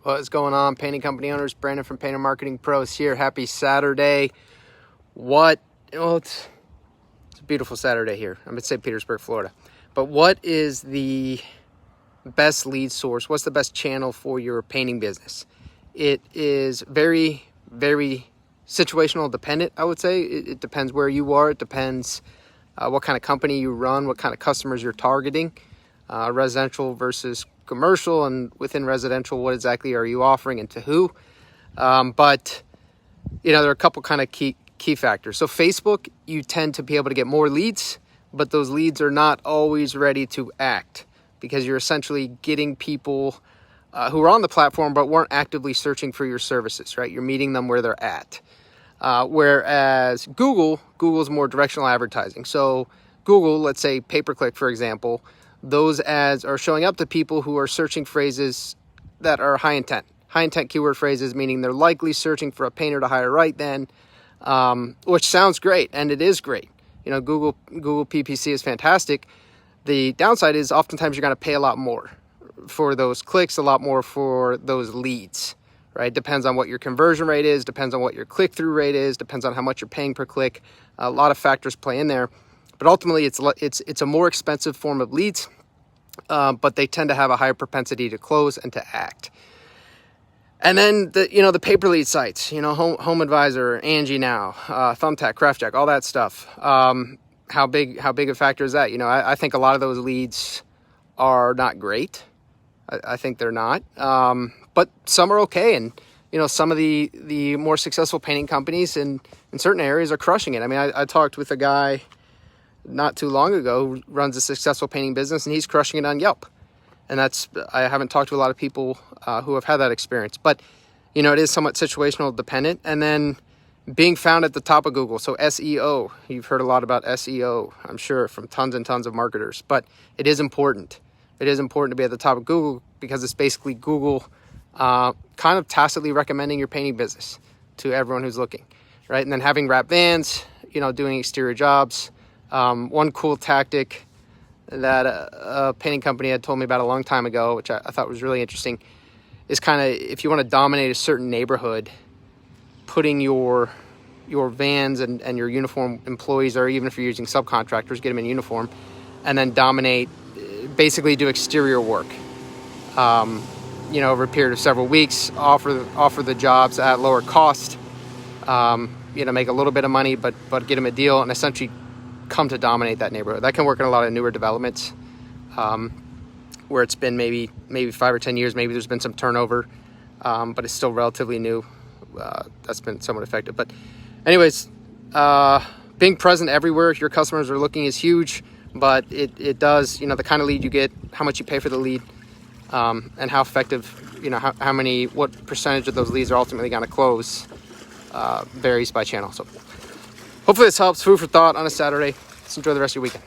What's going on, painting company owners? Brandon from Painter Marketing Pros here. Happy Saturday. It's a beautiful Saturday here. I'm in St. Petersburg, Florida. But what is the best lead source? What's the best channel for your painting business? It is very, very situational dependent, I would say. It depends where you are. It depends what kind of company you run, what kind of customers you're targeting, residential versus commercial, and within residential, what exactly are you offering and to who? But there are a couple kind of key factors. So Facebook, you tend to be able to get more leads, but those leads are not always ready to act because you're essentially getting people who are on the platform but weren't actively searching for your services, right? You're meeting them where they're at. Whereas Google's more directional advertising. So Google, let's say pay-per-click, for example, those ads are showing up to people who are searching phrases that are high intent keyword phrases, meaning they're likely searching for a painter to hire right then, which sounds great, and it is great. Google PPC is fantastic. The downside is oftentimes you're going to pay a lot more for those clicks, a lot more for those leads, right? Depends on what your conversion rate is, depends on what your click-through rate is, depends on how much you're paying per click. A lot of factors play in there. But ultimately, it's a more expensive form of leads, but they tend to have a higher propensity to close and to act. And then the pay per lead sites, Home Advisor, Angie Now, Thumbtack, Craftjack, all that stuff. How big a factor is that? I think a lot of those leads are not great. I think they're not, but some are okay. And some of the more successful painting companies in certain areas are crushing it. I mean, I talked with a guy not too long ago who runs a successful painting business, and he's crushing it on Yelp. And I haven't talked to a lot of people who have had that experience, but it is somewhat situational dependent. And then being found at the top of Google. So SEO, you've heard a lot about SEO, I'm sure, from tons and tons of marketers, but it is important. It is important to be at the top of Google because it's basically Google kind of tacitly recommending your painting business to everyone who's looking, right? And then having wrap vans, doing exterior jobs. One cool tactic that a painting company had told me about a long time ago, which I thought was really interesting, is kind of, if you want to dominate a certain neighborhood, putting your vans and your uniform employees, or even if you're using subcontractors, get them in uniform, and then dominate, basically do exterior work, over a period of several weeks, offer the jobs at lower cost, make a little bit of money, but get them a deal, and essentially come to dominate that neighborhood. That can work in a lot of newer developments, where it's been maybe 5 or 10 years, maybe there's been some turnover, but it's still relatively new. That's been somewhat effective. But anyways, being present everywhere your customers are looking is huge, but it does, the kind of lead you get, how much you pay for the lead, and how effective, what percentage of those leads are ultimately going to close, varies by channel. So hopefully this helps. Food for thought on a Saturday. Let's enjoy the rest of your weekend.